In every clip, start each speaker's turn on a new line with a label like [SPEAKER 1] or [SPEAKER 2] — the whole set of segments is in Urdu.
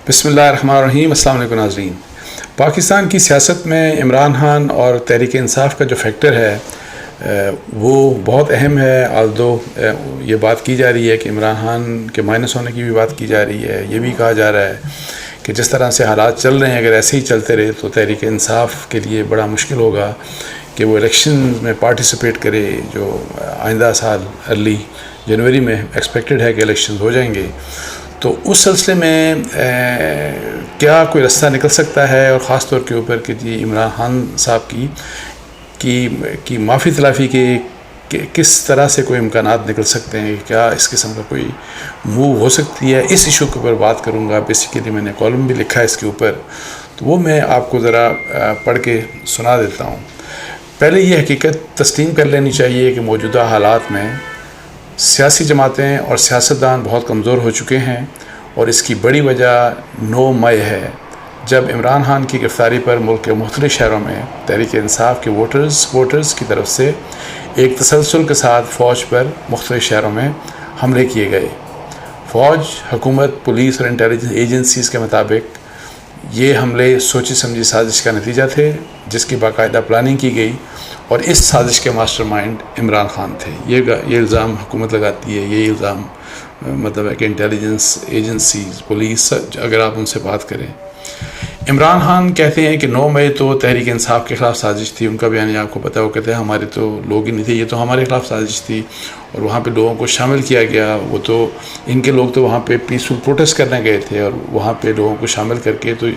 [SPEAKER 1] بسم اللہ الرحمن الرحیم۔ السلام علیکم ناظرین۔ پاکستان کی سیاست میں عمران خان اور تحریک انصاف کا جو فیکٹر ہے وہ بہت اہم ہے۔ آلدو یہ بات کی جا رہی ہے کہ عمران خان کے مائنس ہونے کی بھی بات کی جا رہی ہے، یہ بھی کہا جا رہا ہے کہ جس طرح سے حالات چل رہے ہیں اگر ایسے ہی چلتے رہے تو تحریک انصاف کے لیے بڑا مشکل ہوگا کہ وہ الیکشن میں پارٹیسپیٹ کرے، جو آئندہ سال ارلی جنوری میں ایکسپیکٹڈ ہے کہ الیکشنز ہو جائیں گے۔ تو اس سلسلے میں کیا کوئی رستہ نکل سکتا ہے، اور خاص طور کے اوپر کہ جی عمران خان صاحب کی معافی تلافی کے کس طرح سے کوئی امکانات نکل سکتے ہیں، کیا اس قسم کا کوئی موو ہو سکتی ہے، اس ایشو کے اوپر بات کروں گا۔ بیسیکلی میں نے کالم بھی لکھا ہے اس کے اوپر، تو وہ میں آپ کو ذرا پڑھ کے سنا دیتا ہوں۔ پہلے یہ حقیقت تسلیم کر لینی چاہیے کہ موجودہ حالات میں سیاسی جماعتیں اور سیاستدان بہت کمزور ہو چکے ہیں، اور اس کی بڑی وجہ 9 مئی ہے، جب عمران خان کی گرفتاری پر ملک کے مختلف شہروں میں تحریک انصاف کے ووٹرز کی طرف سے ایک تسلسل کے ساتھ فوج پر مختلف شہروں میں حملے کیے گئے۔ فوج، حکومت، پولیس اور انٹیلیجنس ایجنسیز کے مطابق یہ حملے سوچی سمجھی سازش کا نتیجہ تھے، جس کی باقاعدہ پلاننگ کی گئی، اور اس سازش کے ماسٹر مائنڈ عمران خان تھے۔ یہ الزام حکومت لگاتی ہے، یہ الزام مطلب ہے کہ انٹیلیجنس ایجنسیز، پولیس، اگر آپ ان سے بات کریں۔ عمران خان کہتے ہیں کہ 9 مئی تو تحریک انصاف کے خلاف سازش تھی، ان کا بیان آپ کو پتہ ہے، وہ کہتے ہیں ہمارے تو لوگ ہی نہیں تھے، یہ تو ہمارے خلاف سازش تھی، اور وہاں پہ لوگوں کو شامل کیا گیا۔ وہ تو ان کے لوگ تو وہاں پہ پیسفل پروٹیسٹ کرنے گئے تھے، اور وہاں پہ لوگوں کو شامل کر کے تو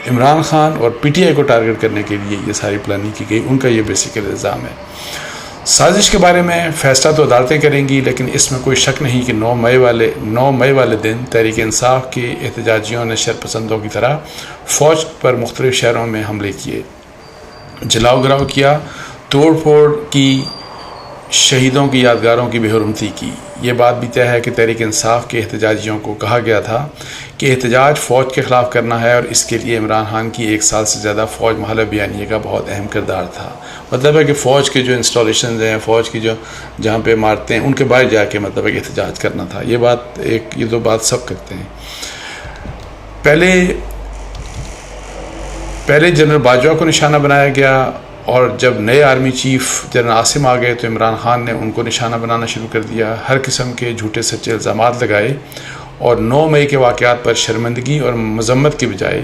[SPEAKER 1] عمران خان اور پی ٹی آئی کو ٹارگٹ کرنے کے لیے یہ ساری پلاننگ کی گئی، ان کا یہ بیسیکل الزام ہے۔ سازش کے بارے میں فیصلہ تو عدالتیں کریں گی، لیکن اس میں کوئی شک نہیں کہ 9 مئی والے دن تحریک انصاف کے احتجاجیوں نے شرپسندوں کی طرح فوج پر مختلف شہروں میں حملے کیے، جلاؤ گراؤ کیا، توڑ پھوڑ کی، شہیدوں کی یادگاروں کی بے حرمتی کی۔ یہ بات بھی طے ہے کہ تحریک انصاف کے احتجاجیوں کو کہا گیا تھا کہ احتجاج فوج کے خلاف کرنا ہے، اور اس کے لیے عمران خان کی 1 سال سے زیادہ فوج محلہ بیانیے کا بہت اہم کردار تھا۔ مطلب ہے کہ فوج کے جو انسٹالیشنز ہیں، فوج کی جو جہاں پہ عمارتیں ہیں، ان کے باہر جا کے مطلب ہے کہ احتجاج کرنا تھا۔ یہ دو بات سب کرتے ہیں۔ پہلے جنرل باجوہ کو نشانہ بنایا گیا، اور جب نئے آرمی چیف جنرل عاصم آ گئے تو عمران خان نے ان کو نشانہ بنانا شروع کر دیا، ہر قسم کے جھوٹے سچے الزامات لگائے، اور 9 مئی کے واقعات پر شرمندگی اور مذمت کے بجائے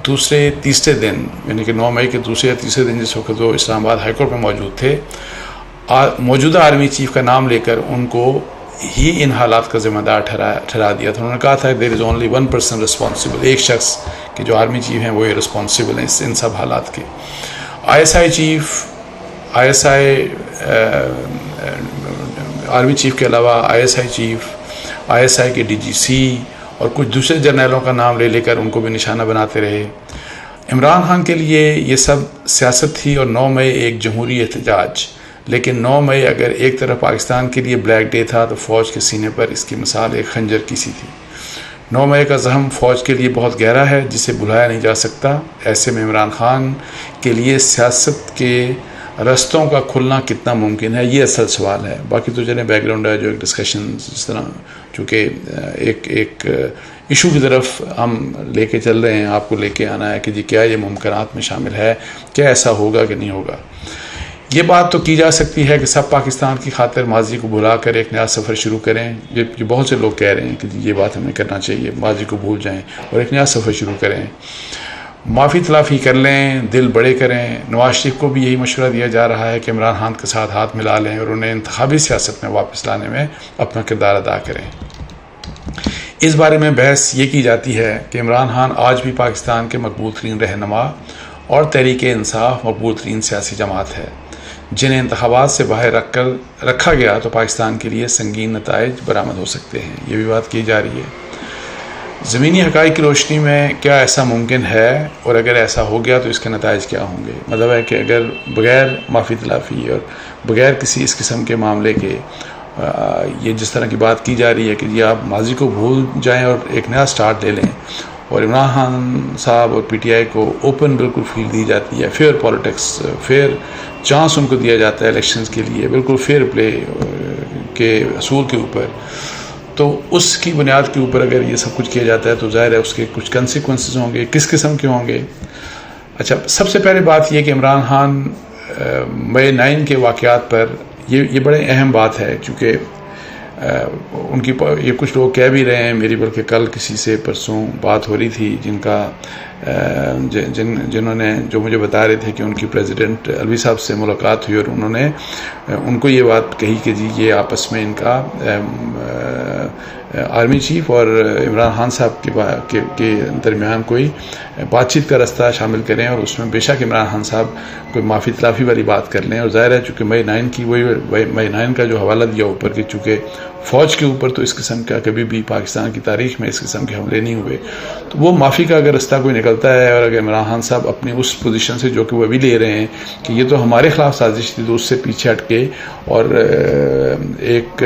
[SPEAKER 1] تیسرے دن، یعنی کہ 9 مئی کے دوسرے یا تیسرے دن جس وقت وہ اسلام آباد ہائی کورٹ میں موجود تھے، موجودہ آرمی چیف کا نام لے کر ان کو ہی ان حالات کا ذمہ دار ٹھہرا دیا تھا۔ انہوں نے کہا تھا دیر از اونلی 1 پرسن ریسپانسبل، ایک شخص کہ جو آرمی چیف ہیں وہ ریسپانسبل ہیں ان سب حالات کے۔ ISI چیف، آرمی چیف کے علاوہ ISI چیف، ISI کے DGC اور کچھ دوسرے جرنیلوں کا نام لے کر ان کو بھی نشانہ بناتے رہے۔ عمران خان کے لیے یہ سب سیاست تھی، اور 9 مئی ایک جمہوری احتجاج، لیکن 9 مئی اگر ایک طرف پاکستان کے لیے بلیک ڈے تھا تو فوج کے سینے پر اس کی مثال ایک خنجر کی سی تھی۔ 9 مئی کا زخم فوج کے لیے بہت گہرا ہے، جسے بھلایا نہیں جا سکتا۔ ایسے میں عمران خان کے لیے سیاست کے رستوں کا کھلنا کتنا ممکن ہے، یہ اصل سوال ہے۔ باقی تو چلیں بیک گراؤنڈ ہے جو ایک ڈسکشن، جس طرح چونکہ ایک ایشو کی طرف ہم لے کے چل رہے ہیں، آپ کو لے کے آنا ہے کہ جی کیا یہ ممکنات میں شامل ہے، کیا ایسا ہوگا کہ نہیں ہوگا۔ یہ بات تو کی جا سکتی ہے کہ سب پاکستان کی خاطر ماضی کو بھلا کر ایک نیا سفر شروع کریں۔ یہ بہت سے لوگ کہہ رہے ہیں کہ یہ بات ہمیں کرنا چاہیے، ماضی کو بھول جائیں اور ایک نیا سفر شروع کریں، معافی تلافی کر لیں، دل بڑے کریں۔ نواز شریف کو بھی یہی مشورہ دیا جا رہا ہے کہ عمران خان کے ساتھ ہاتھ ملا لیں اور انہیں انتخابی سیاست میں واپس لانے میں اپنا کردار ادا کریں۔ اس بارے میں بحث یہ کی جاتی ہے کہ عمران خان آج بھی پاکستان کے مقبول ترین رہنما اور تحریک انصاف مقبول ترین سیاسی جماعت ہے، جنہیں انتخابات سے باہر رکھا گیا تو پاکستان کے لیے سنگین نتائج برآمد ہو سکتے ہیں۔ یہ بھی بات کی جا رہی ہے۔ زمینی حقائق کی روشنی میں کیا ایسا ممکن ہے، اور اگر ایسا ہو گیا تو اس کے نتائج کیا ہوں گے؟ مطلب ہے کہ اگر بغیر معافی تلافی اور بغیر کسی اس قسم کے معاملے کے یہ جس طرح کی بات کی جا رہی ہے کہ یہ آپ ماضی کو بھول جائیں اور ایک نیا سٹارٹ لے لیں، اور عمران خان صاحب اور پی ٹی آئی کو اوپن بالکل فیلڈ دی جاتی ہے، فیئر پالیٹکس، فیئر چانس ان کو دیا جاتا ہے الیکشنز کے لیے، بالکل فیئر پلے کے اصول کے اوپر، تو اس کی بنیاد کے اوپر اگر یہ سب کچھ کیا جاتا ہے تو ظاہر ہے اس کے کچھ کنسیکوینسز ہوں گے. کس قسم کے ہوں گے؟ اچھا، سب سے پہلے بات یہ کہ عمران خان مئی 9 کے واقعات پر یہ بڑے اہم بات ہے، چونکہ ان کی یہ کچھ لوگ کہہ بھی رہے ہیں، میری بلکہ کل کسی سے پرسوں بات ہو رہی تھی جنہوں نے جو مجھے بتا رہے تھے کہ ان کی پریزیڈنٹ الوی صاحب سے ملاقات ہوئی اور انہوں نے ان کو یہ بات کہی کہ جی یہ آپس میں ان کا آرمی چیف اور عمران خان صاحب کے درمیان کوئی بات چیت کا راستہ شامل کریں، اور اس میں بے شک عمران خان صاحب کوئی معافی تلافی والی بات کر لیں. اور ظاہر ہے چونکہ مئی 9 کا جو حوالہ دیا اوپر کہ چونکہ فوج کے اوپر تو اس قسم کا کبھی بھی پاکستان کی تاریخ میں اس قسم کے حملے نہیں ہوئے، تو وہ معافی کا اگر راستہ کوئی نکلتا ہے، اور اگر عمران خان صاحب اپنی اس پوزیشن سے جو کہ وہ ابھی لے رہے ہیں کہ یہ تو ہمارے خلاف سازش تھی، تو اس سے پیچھے ہٹ کے اور ایک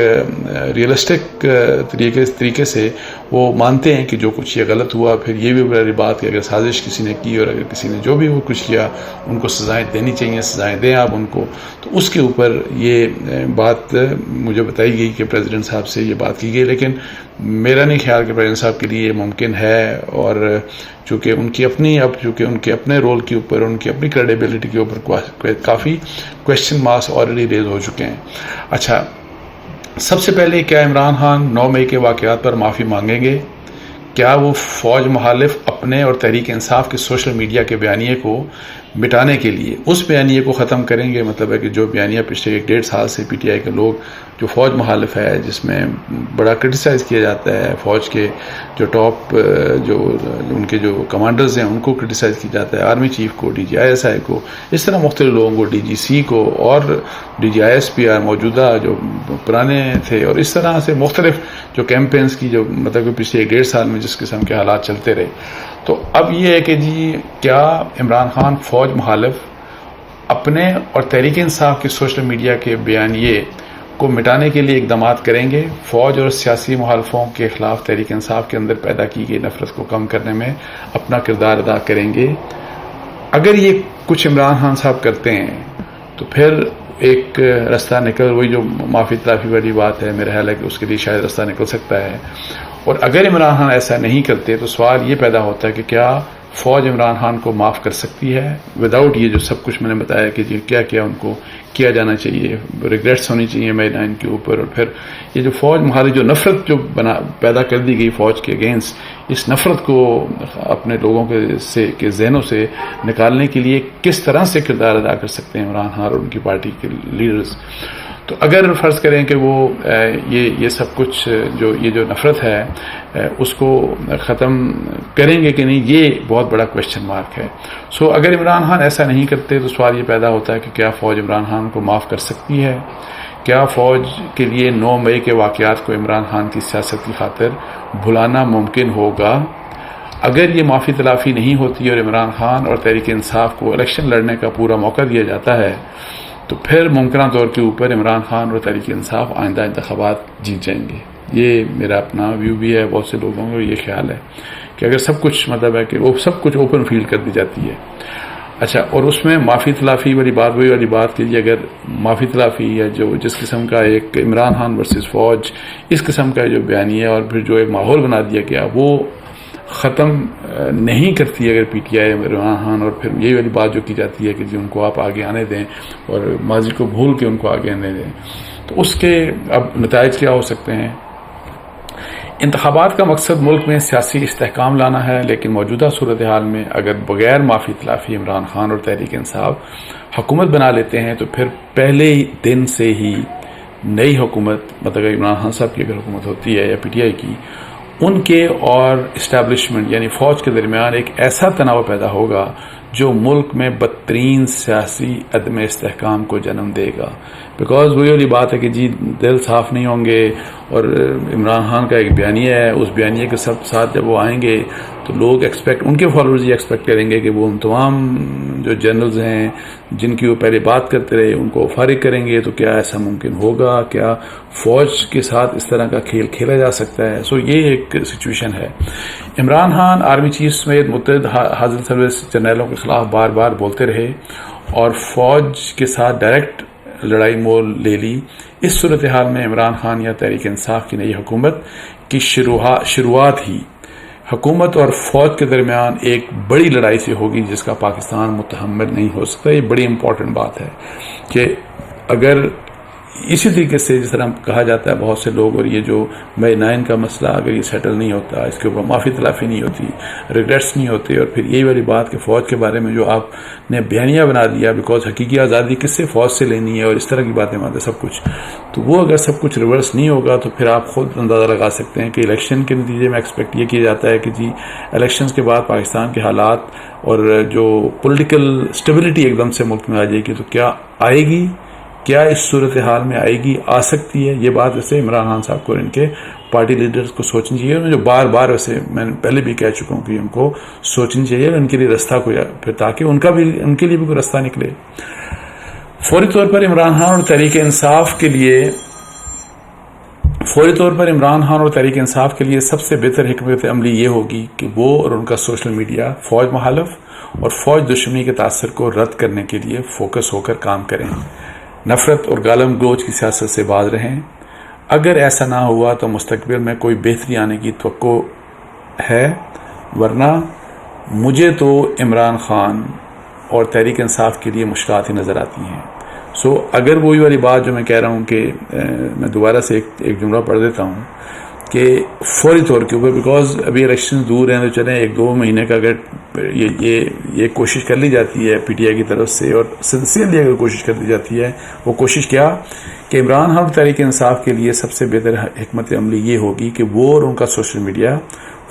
[SPEAKER 1] ریئلسٹک طریقے سے وہ مانتے ہیں کہ جو کچھ یہ غلط ہوا، پھر یہ بھی بڑی بات کہ اگر سازش کسی نے کی اور اگر کسی نے جو بھی وہ کچھ کیا ان کو سزائیں دینی چاہیے، سزائیں دیں آپ ان کو. تو اس کے اوپر یہ بات مجھے بتائی گئی کہ پریزیڈنٹ صاحب سے یہ بات کی گئی، لیکن میرا نہیں خیال کہ پریزیڈنٹ صاحب کے لیے یہ ممکن ہے، اور چونکہ ان کی اپنے رول کے اوپر، ان کی اپنی کریڈیبلٹی کے اوپر کافی کویسچن مارکس آلریڈی ریز ہو چکے ہیں. اچھا، سب سے پہلے کیا عمران خان 9 مئی کے واقعات پر معافی مانگیں گے؟ کیا وہ فوج مخالف اپنے اور تحریک انصاف کے سوشل میڈیا کے بیانیے کو مٹانے کے لیے اس بیانیے کو ختم کریں گے؟ مطلب ہے کہ جو بیانیہ پچھلے 1.5 سال سے پی ٹی آئی کے لوگ جو فوج مخالف ہے، جس میں بڑا کرٹیسائز کیا جاتا ہے، فوج کے جو ٹاپ جو ان کے جو کمانڈرز ہیں ان کو کرٹیسائز کیا جاتا ہے، آرمی چیف کو، D G I S I کو، اس طرح مختلف لوگوں کو، ڈی جی سی کو اور D G I S P R موجودہ جو پرانے تھے، اور اس طرح سے مختلف جو کیمپینز کی جو مطلب کہ پچھلے 1.5 سال میں جس قسم کے حالات چلتے رہے. تو اب یہ ہے کہ جی کیا عمران خان فوج مخالف اپنے اور تحریک انصاف کے سوشل میڈیا کے بیانیے کو مٹانے کے لیے اقدامات کریں گے؟ فوج اور سیاسی مخالفوں کے خلاف تحریک انصاف کے اندر پیدا کی گئی نفرت کو کم کرنے میں اپنا کردار ادا کریں گے؟ اگر یہ کچھ عمران خان صاحب کرتے ہیں تو پھر ایک راستہ وہی جو معافی تلافی والی بات ہے، میرا خیال ہے کہ اس کے لیے شاید راستہ نکل سکتا ہے. اور اگر عمران خان ایسا نہیں کرتے تو سوال یہ پیدا ہوتا ہے کہ کیا فوج عمران خان کو معاف کر سکتی ہے وداؤٹ یہ جو سب کچھ میں نے بتایا کہ جی کیا کیا ان کو کیا جانا چاہیے، ریگریٹس ہونی چاہیے مئی 9 کے اوپر. اور پھر یہ جو فوج مخالف جو نفرت جو پیدا کر دی گئی فوج کے اگینسٹ، اس نفرت کو اپنے لوگوں کے ذہنوں سے نکالنے کے لیے کس طرح سے کردار ادا کر سکتے ہیں عمران خان اور ان کی پارٹی کے لیڈرز. تو اگر فرض کریں کہ وہ یہ سب کچھ جو نفرت ہے اس کو ختم کریں گے کہ نہیں، یہ بہت بڑا کویسچن مارک ہے. سو اگر عمران خان ایسا نہیں کرتے تو سوال یہ پیدا ہوتا ہے کہ کیا فوج عمران خان کو معاف کر سکتی ہے؟ کیا فوج کے لیے 9 مئی کے واقعات کو عمران خان کی سیاست کی خاطر بھلانا ممکن ہوگا؟ اگر یہ معافی تلافی نہیں ہوتی اور عمران خان اور تحریک انصاف کو الیکشن لڑنے کا پورا موقع دیا جاتا ہے تو پھر ممکنہ طور کے اوپر عمران خان اور تحریک انصاف آئندہ انتخابات جیت جائیں گے. یہ میرا اپنا ویو بھی ہے، بہت سے لوگوں کا یہ خیال ہے کہ اگر سب کچھ مطلب ہے کہ وہ سب کچھ اوپن فیلڈ کر دی جاتی ہے. اچھا، اور اس میں معافی تلافی وہی والی بات کہ اگر معافی تلافی یا جو جس قسم کا ایک عمران خان ورسز فوج اس قسم کا جو بیانیہ اور پھر جو ایک ماحول بنا دیا گیا وہ ختم نہیں کرتی اگر P T I Imran Khan, اور پھر یہی والی بات جو کی جاتی ہے کہ جی ان کو آپ آگے آنے دیں اور ماضی کو بھول کے ان کو آگے آنے دیں، تو اس کے اب نتائج کیا ہو سکتے ہیں؟ انتخابات کا مقصد ملک میں سیاسی استحکام لانا ہے، لیکن موجودہ صورتحال میں اگر بغیر معافی تلافی عمران خان اور تحریک انصاف حکومت بنا لیتے ہیں تو پھر پہلے دن سے ہی نئی حکومت مطلب عمران خان صاحب کی اگر حکومت ہوتی ہے یا پی ٹی آئی کی، ان کے اور اسٹیبلشمنٹ یعنی فوج کے درمیان ایک ایسا تناؤ پیدا ہوگا جو ملک میں بدترین سیاسی عدم استحکام کو جنم دے گا. بیکاز وہی والی بات ہے کہ جی دل صاف نہیں ہوں گے، اور عمران خان کا ایک بیانیہ ہے، اس بیانیے کے ساتھ جب وہ آئیں گے تو لوگ ان کے فالوورز یہ ایکسپیکٹ کریں گے کہ وہ ان تمام جو جنرلز ہیں جن کی وہ پہلے بات کرتے رہے ان کو فارغ کریں گے. تو کیا ایسا ممکن ہوگا؟ کیا فوج کے ساتھ اس طرح کا کھیل کھیلا جا سکتا ہے؟ سو یہ ایک سچویشن ہے. عمران خان آرمی چیف سمیت متعدد حاضر سروس جرنیلوں کے خلاف بار بار بولتے رہے اور فوج کے ساتھ ڈائریکٹ لڑائی مول لے لی۔ اس صورتحال میں عمران خان یا تحریک انصاف کی نئی حکومت کی شروعات ہی حکومت اور فوج کے درمیان ایک بڑی لڑائی سے ہوگی جس کا پاکستان متحمل نہیں ہو سکتا۔ یہ بڑی امپورٹنٹ بات ہے کہ اگر اسی طریقے سے جس طرح کہا جاتا ہے بہت سے لوگ، اور یہ جو مئی 9 کا مسئلہ اگر یہ سیٹل نہیں ہوتا، اس کے اوپر معافی تلافی نہیں ہوتی، ریگریٹس نہیں ہوتے، اور پھر یہی والی بات کہ فوج کے بارے میں جو آپ نے بیانیہ بنا دیا بیکاز حقیقی آزادی کس سے فوج سے لینی ہے اور اس طرح کی باتیں مانتے سب کچھ، تو وہ اگر سب کچھ ریورس نہیں ہوگا تو پھر آپ خود اندازہ لگا سکتے ہیں کہ الیکشن کے نتیجے میں ایکسپیکٹ یہ کیا جاتا ہے کہ جی الیکشنز کے بعد پاکستان کے حالات اور جو پولیٹیکل اسٹیبلٹی ایک دم سے ملک میں آ جائے گی، تو کیا آئے گی؟ کیا اس صورتحال میں آئے گی؟ آ سکتی ہے۔ یہ بات ویسے عمران خان صاحب کو اور ان کے پارٹی لیڈرز کو سوچنی چاہیے، اور جو بار بار ویسے میں نے پہلے بھی کہہ چکا ہوں کہ ان کو سوچنی چاہیے اور ان کے لیے رستہ کوئی پھر تاکہ ان کے لیے بھی کوئی رستہ نکلے۔ فوری طور پر عمران خان اور تحریک انصاف کے لیے سب سے بہتر حکمت عملی یہ ہوگی کہ وہ اور ان کا سوشل میڈیا فوج مخالف اور فوج دشمنی کے تاثر کو رد کرنے کے لیے فوکس ہو کر کام کریں، نفرت اور گالم گلوچ کی سیاست سے باز رہیں۔ اگر ایسا نہ ہوا تو مستقبل میں کوئی بہتری آنے کی توقع ہے، ورنہ مجھے تو عمران خان اور تحریک انصاف کے لیے مشکلات ہی نظر آتی ہیں۔ اگر وہی والی بات جو میں کہہ رہا ہوں کہ میں دوبارہ سے ایک جملہ پڑھ دیتا ہوں کہ فوری طور کے اوپر بیکاز ابھی الیکشن دور ہیں، تو چلیں 1-2 مہینے کا اگر یہ کوشش کر لی جاتی ہے پی ٹی آئی کی طرف سے، اور سنسیئرلی اگر کوشش کر لی جاتی ہے، وہ کوشش کیا کہ عمران خان اور تحریک انصاف کے لیے سب سے بہتر حکمت عملی یہ ہوگی کہ وہ اور ان کا سوشل میڈیا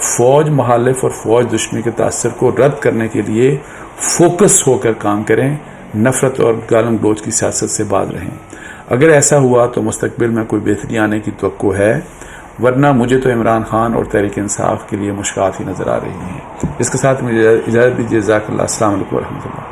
[SPEAKER 1] فوج مخالف اور فوج دشمنی کے تاثر کو رد کرنے کے لیے فوکس ہو کر کام کریں، نفرت اور گالم گلوچ کی سیاست سے باز رہیں۔ اگر ایسا ہوا تو مستقبل میں کوئی بہتری آنے کی توقع ہے، ورنہ مجھے تو عمران خان اور تحریک انصاف کے لیے مشکلات ہی نظر آ رہی ہیں۔ اس کے ساتھ مجھے اجازت دیجیے۔ جزاک اللہ۔ السلام علیکم ورحمۃ اللہ۔